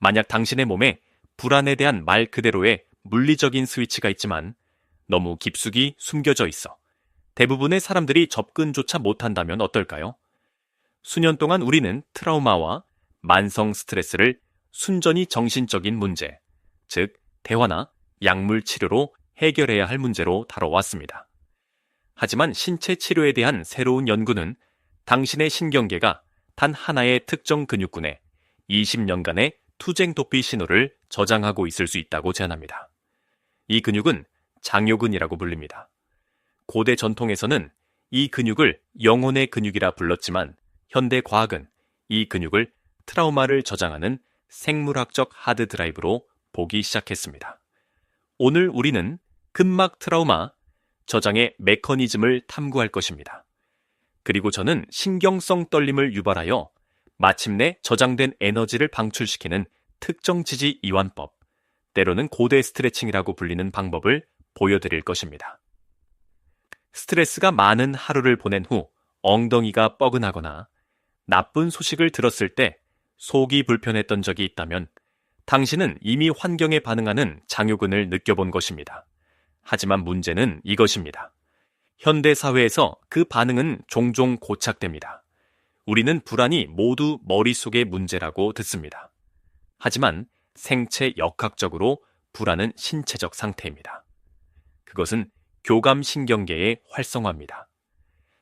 만약 당신의 몸에 불안에 대한 말 그대로의 물리적인 스위치가 있지만 너무 깊숙이 숨겨져 있어 대부분의 사람들이 접근조차 못한다면 어떨까요? 수년 동안 우리는 트라우마와 만성 스트레스를 순전히 정신적인 문제, 즉 대화나 약물 치료로 해결해야 할 문제로 다뤄왔습니다. 하지만 신체 치료에 대한 새로운 연구는 당신의 신경계가 단 하나의 특정 근육군에 20년간의 투쟁 도피 신호를 저장하고 있을 수 있다고 제안합니다. 이 근육은 장요근이라고 불립니다. 고대 전통에서는 이 근육을 영혼의 근육이라 불렀지만 현대 과학은 이 근육을 트라우마를 저장하는 생물학적 하드 드라이브로 보기 시작했습니다. 오늘 우리는 근막 트라우마 저장의 메커니즘을 탐구할 것입니다. 그리고 저는 신경성 떨림을 유발하여 마침내 저장된 에너지를 방출시키는 특정 지지 이완법, 때로는 고대 스트레칭이라고 불리는 방법을 보여드릴 것입니다. 스트레스가 많은 하루를 보낸 후 엉덩이가 뻐근하거나 나쁜 소식을 들었을 때 속이 불편했던 적이 있다면 당신은 이미 환경에 반응하는 장요근을 느껴본 것입니다. 하지만 문제는 이것입니다. 현대 사회에서 그 반응은 종종 고착됩니다. 우리는 불안이 모두 머릿속의 문제라고 듣습니다. 하지만 생체 역학적으로 불안은 신체적 상태입니다. 그것은 교감신경계의 활성화입니다.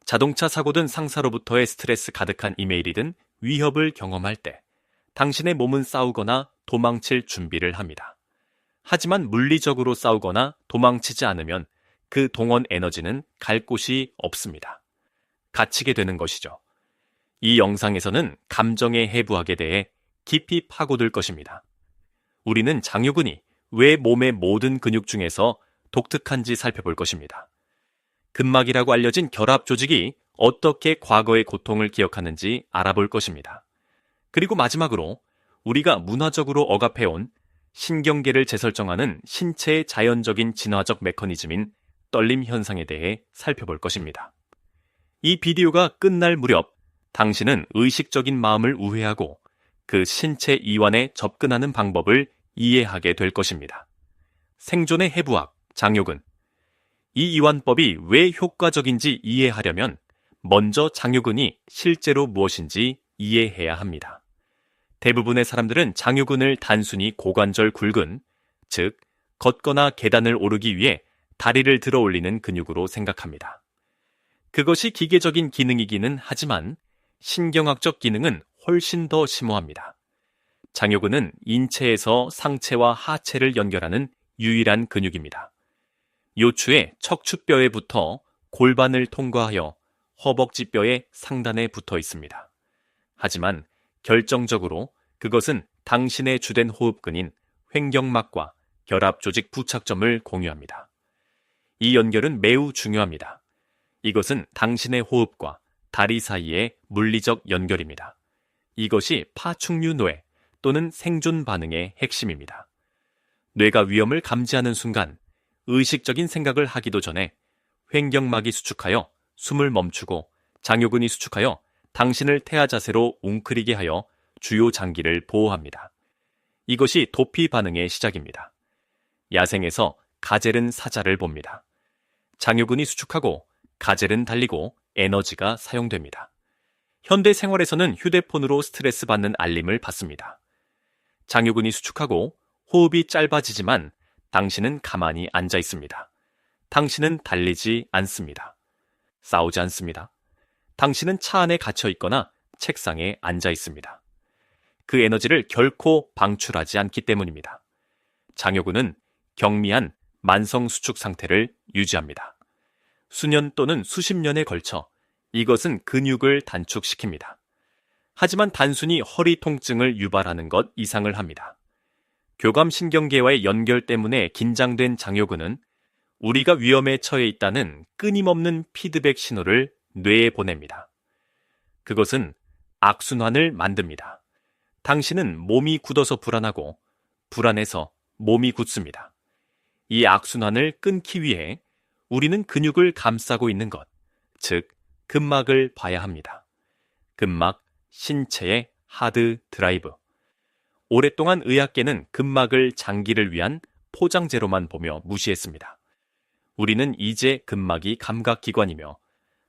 자동차 사고든 상사로부터의 스트레스 가득한 이메일이든 위협을 경험할 때 당신의 몸은 싸우거나 도망칠 준비를 합니다. 하지만 물리적으로 싸우거나 도망치지 않으면 그 동원 에너지는 갈 곳이 없습니다. 갇히게 되는 것이죠. 이 영상에서는 감정의 해부학에 대해 깊이 파고들 것입니다. 우리는 장요근이 왜 몸의 모든 근육 중에서 독특한지 살펴볼 것입니다. 근막이라고 알려진 결합 조직이 어떻게 과거의 고통을 기억하는지 알아볼 것입니다. 그리고 마지막으로 우리가 문화적으로 억압해온 신경계를 재설정하는 신체의 자연적인 진화적 메커니즘인 떨림 현상에 대해 살펴볼 것입니다. 이 비디오가 끝날 무렵 당신은 의식적인 마음을 우회하고 그 신체 이완에 접근하는 방법을 이해하게 될 것입니다. 생존의 해부학, 장요근. 이 이완법이 왜 효과적인지 이해하려면 먼저 장요근이 실제로 무엇인지 이해해야 합니다. 대부분의 사람들은 장요근을 단순히 고관절 굴근, 즉 걷거나 계단을 오르기 위해 다리를 들어 올리는 근육으로 생각합니다. 그것이 기계적인 기능이기는 하지만 신경학적 기능은 훨씬 더 심오합니다. 장요근은 인체에서 상체와 하체를 연결하는 유일한 근육입니다. 요추의 척추뼈에 붙어 골반을 통과하여 허벅지뼈의 상단에 붙어 있습니다. 하지만 결정적으로 그것은 당신의 주된 호흡근인 횡격막과 결합조직 부착점을 공유합니다. 이 연결은 매우 중요합니다. 이것은 당신의 호흡과 다리 사이의 물리적 연결입니다. 이것이 파충류 뇌 또는 생존 반응의 핵심입니다. 뇌가 위험을 감지하는 순간 의식적인 생각을 하기도 전에 횡격막이 수축하여 숨을 멈추고 장요근이 수축하여 당신을 태아 자세로 웅크리게 하여 주요 장기를 보호합니다. 이것이 도피 반응의 시작입니다. 야생에서 가젤은 사자를 봅니다. 장요근이 수축하고 가젤은 달리고 에너지가 사용됩니다. 현대 생활에서는 휴대폰으로 스트레스 받는 알림을 받습니다. 장요근이 수축하고 호흡이 짧아지지만 당신은 가만히 앉아 있습니다. 당신은 달리지 않습니다. 싸우지 않습니다. 당신은 차 안에 갇혀 있거나 책상에 앉아 있습니다. 그 에너지를 결코 방출하지 않기 때문입니다. 장요근은 경미한 만성 수축 상태를 유지합니다. 수년 또는 수십 년에 걸쳐 이것은 근육을 단축시킵니다. 하지만 단순히 허리 통증을 유발하는 것 이상을 합니다. 교감신경계와의 연결 때문에 긴장된 장요근은 우리가 위험에 처해 있다는 끊임없는 피드백 신호를 뇌에 보냅니다. 그것은 악순환을 만듭니다. 당신은 몸이 굳어서 불안하고 불안해서 몸이 굳습니다. 이 악순환을 끊기 위해 우리는 근육을 감싸고 있는 것, 즉 근막을 봐야 합니다. 근막, 신체의 하드 드라이브. 오랫동안 의학계는 근막을 장기를 위한 포장재로만 보며 무시했습니다. 우리는 이제 근막이 감각기관이며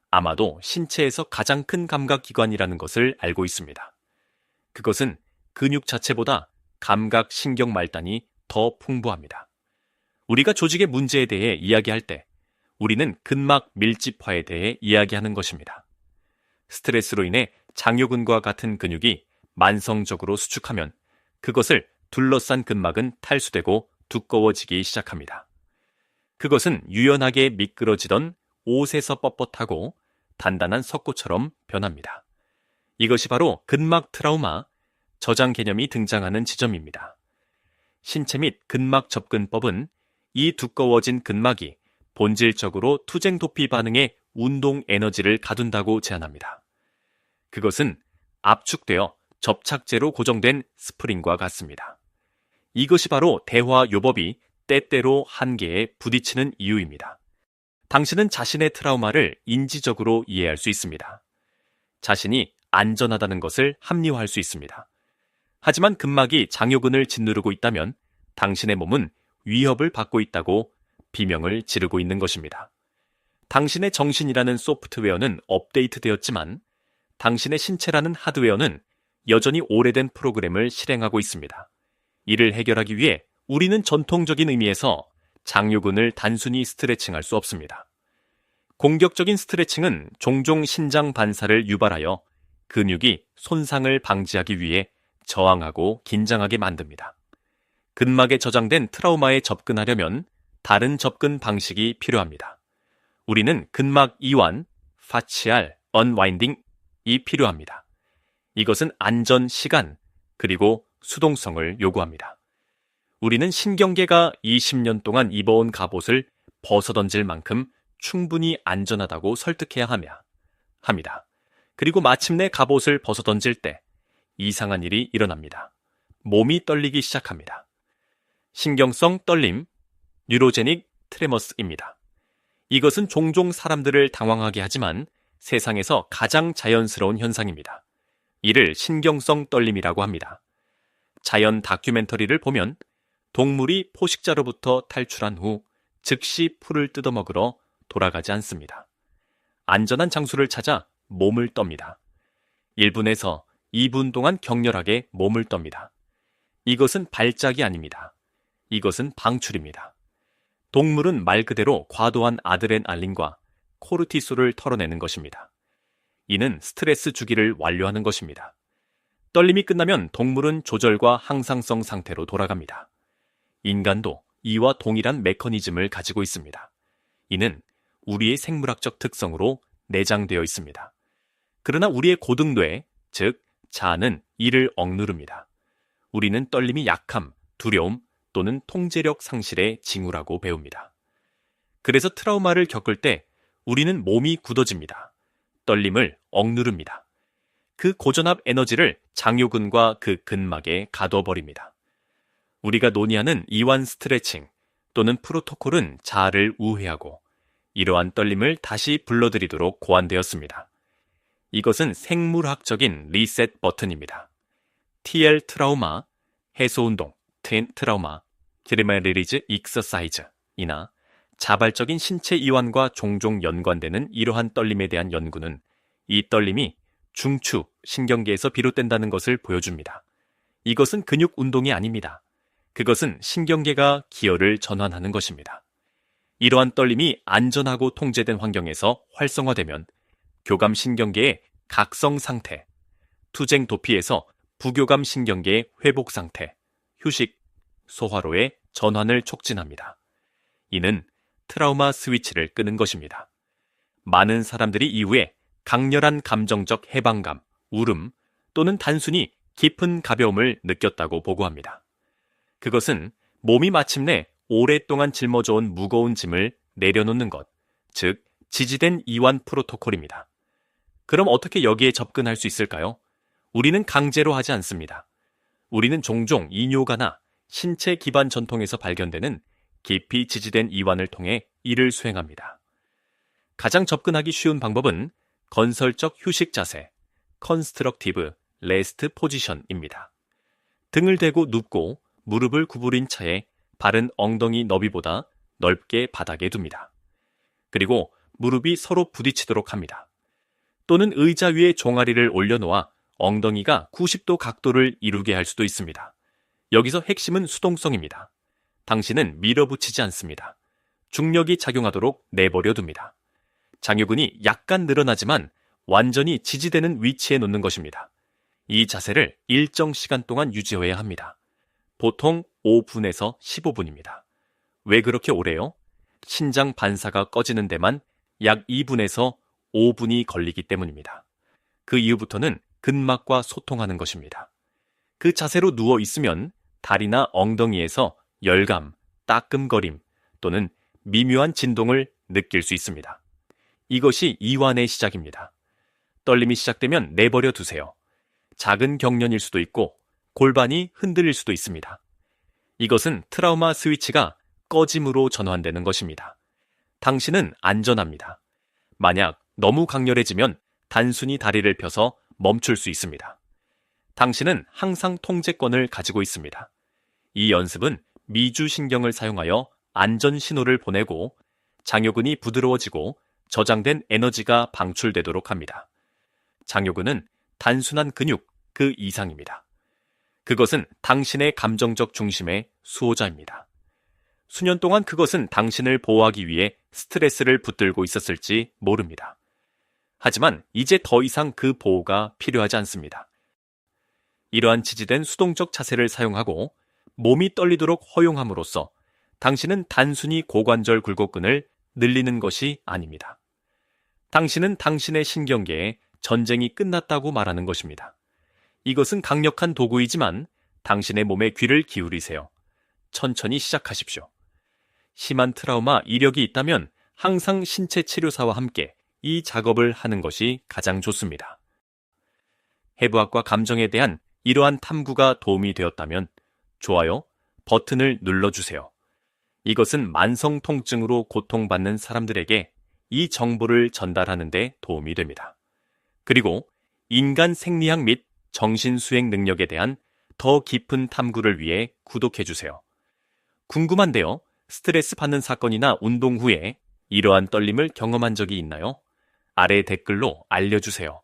아마도 신체에서 가장 큰 감각기관이라는 것을 알고 있습니다. 그것은 근육 자체보다 감각신경 말단이 더 풍부합니다. 우리가 조직의 문제에 대해 이야기할 때 우리는 근막 밀집화에 대해 이야기하는 것입니다. 스트레스로 인해 장요근과 같은 근육이 만성적으로 수축하면 그것을 둘러싼 근막은 탈수되고 두꺼워지기 시작합니다. 그것은 유연하게 미끄러지던 옷에서 뻣뻣하고 단단한 석고처럼 변합니다. 이것이 바로 근막 트라우마, 저장 개념이 등장하는 지점입니다. 신체 및 근막 접근법은 이 두꺼워진 근막이 본질적으로 투쟁 도피 반응의 운동 에너지를 가둔다고 제안합니다. 그것은 압축되어 접착제로 고정된 스프링과 같습니다. 이것이 바로 대화 요법이 때때로 한계에 부딪히는 이유입니다. 당신은 자신의 트라우마를 인지적으로 이해할 수 있습니다. 자신이 안전하다는 것을 합리화할 수 있습니다. 하지만 근막이 장요근을 짓누르고 있다면 당신의 몸은 위협을 받고 있다고 비명을 지르고 있는 것입니다. 당신의 정신이라는 소프트웨어는 업데이트되었지만 당신의 신체라는 하드웨어는 여전히 오래된 프로그램을 실행하고 있습니다. 이를 해결하기 위해 우리는 전통적인 의미에서 장요근을 단순히 스트레칭할 수 없습니다. 공격적인 스트레칭은 종종 신장 반사를 유발하여 근육이 손상을 방지하기 위해 저항하고 긴장하게 만듭니다. 근막에 저장된 트라우마에 접근하려면 다른 접근 방식이 필요합니다. 우리는 근막 이완, 파치알, 언와인딩이 필요합니다. 이것은 안전, 시간, 그리고 수동성을 요구합니다. 우리는 신경계가 20년 동안 입어온 갑옷을 벗어던질 만큼 충분히 안전하다고 설득해야 합니다. 그리고 마침내 갑옷을 벗어던질 때 이상한 일이 일어납니다. 몸이 떨리기 시작합니다. 신경성 떨림, 뉴로제닉 트레머스입니다. 이것은 종종 사람들을 당황하게 하지만 세상에서 가장 자연스러운 현상입니다. 이를 신경성 떨림이라고 합니다. 자연 다큐멘터리를 보면 동물이 포식자로부터 탈출한 후 즉시 풀을 뜯어먹으러 돌아가지 않습니다. 안전한 장소를 찾아 몸을 떱니다. 1분에서 2분 동안 격렬하게 몸을 떱니다. 이것은 발작이 아닙니다. 이것은 방출입니다. 동물은 말 그대로 과도한 아드레날린과 코르티솔을 털어내는 것입니다. 이는 스트레스 주기를 완료하는 것입니다. 떨림이 끝나면 동물은 조절과 항상성 상태로 돌아갑니다. 인간도 이와 동일한 메커니즘을 가지고 있습니다. 이는 우리의 생물학적 특성으로 내장되어 있습니다. 그러나 우리의 고등뇌, 즉 자아는 이를 억누릅니다. 우리는 떨림이 약함, 두려움 또는 통제력 상실의 징후라고 배웁니다. 그래서 트라우마를 겪을 때 우리는 몸이 굳어집니다. 떨림을 억누릅니다. 그 고전압 에너지를 장요근과 그 근막에 가둬버립니다. 우리가 논의하는 이완 스트레칭 또는 프로토콜은 자아를 우회하고 이러한 떨림을 다시 불러들이도록 고안되었습니다. 이것은 생물학적인 리셋 버튼입니다. TL 트라우마, 해소운동, TN 트라우마, 트리메리리즈 익서사이즈이나 자발적인 신체 이완과 종종 연관되는 이러한 떨림에 대한 연구는 이 떨림이 중추, 신경계에서 비롯된다는 것을 보여줍니다. 이것은 근육 운동이 아닙니다. 그것은 신경계가 기혈을 전환하는 것입니다. 이러한 떨림이 안전하고 통제된 환경에서 활성화되면 교감신경계의 각성 상태, 투쟁 도피에서 부교감 신경계의 회복 상태, 휴식, 소화로의 전환을 촉진합니다. 이는 트라우마 스위치를 끄는 것입니다. 많은 사람들이 이후에 강렬한 감정적 해방감, 울음 또는 단순히 깊은 가벼움을 느꼈다고 보고합니다. 그것은 몸이 마침내 오랫동안 짊어져온 무거운 짐을 내려놓는 것, 즉 지지된 이완 프로토콜입니다. 그럼 어떻게 여기에 접근할 수 있을까요? 우리는 강제로 하지 않습니다. 우리는 종종 이뇨가나 신체 기반 전통에서 발견되는 깊이 지지된 이완을 통해 이를 수행합니다. 가장 접근하기 쉬운 방법은 건설적 휴식 자세, 컨스트럭티브 레스트 포지션입니다. 등을 대고 눕고 무릎을 구부린 차에 발은 엉덩이 너비보다 넓게 바닥에 둡니다. 그리고 무릎이 서로 부딪히도록 합니다. 또는 의자 위에 종아리를 올려놓아 엉덩이가 90도 각도를 이루게 할 수도 있습니다. 여기서 핵심은 수동성입니다. 당신은 밀어붙이지 않습니다. 중력이 작용하도록 내버려 둡니다. 장요근이 약간 늘어나지만 완전히 지지되는 위치에 놓는 것입니다. 이 자세를 일정 시간 동안 유지해야 합니다. 보통 5분에서 15분입니다. 왜 그렇게 오래요? 신장 반사가 꺼지는 데만 약 2분에서 5분이 걸리기 때문입니다. 그 이후부터는 근막과 소통하는 것입니다. 그 자세로 누워 있으면 다리나 엉덩이에서 열감, 따끔거림 또는 미묘한 진동을 느낄 수 있습니다. 이것이 이완의 시작입니다. 떨림이 시작되면 내버려 두세요. 작은 경련일 수도 있고 골반이 흔들릴 수도 있습니다. 이것은 트라우마 스위치가 꺼짐으로 전환되는 것입니다. 당신은 안전합니다. 만약 너무 강렬해지면 단순히 다리를 펴서 멈출 수 있습니다. 당신은 항상 통제권을 가지고 있습니다. 이 연습은 미주신경을 사용하여 안전 신호를 보내고 장요근이 부드러워지고 저장된 에너지가 방출되도록 합니다. 장요근은 단순한 근육 그 이상입니다. 그것은 당신의 감정적 중심의 수호자입니다. 수년 동안 그것은 당신을 보호하기 위해 스트레스를 붙들고 있었을지 모릅니다. 하지만 이제 더 이상 그 보호가 필요하지 않습니다. 이러한 지지된 수동적 자세를 사용하고 몸이 떨리도록 허용함으로써 당신은 단순히 고관절 굴곡근을 늘리는 것이 아닙니다. 당신은 당신의 신경계에 전쟁이 끝났다고 말하는 것입니다. 이것은 강력한 도구이지만 당신의 몸에 귀를 기울이세요. 천천히 시작하십시오. 심한 트라우마 이력이 있다면 항상 신체 치료사와 함께 이 작업을 하는 것이 가장 좋습니다. 해부학과 감정에 대한 이러한 탐구가 도움이 되었다면 좋아요, 버튼을 눌러주세요. 이것은 만성 통증으로 고통받는 사람들에게 이 정보를 전달하는 데 도움이 됩니다. 그리고 인간 생리학 및 정신수행 능력에 대한 더 깊은 탐구를 위해 구독해주세요. 궁금한데요. 스트레스 받는 사건이나 운동 후에 이러한 떨림을 경험한 적이 있나요? 아래 댓글로 알려주세요.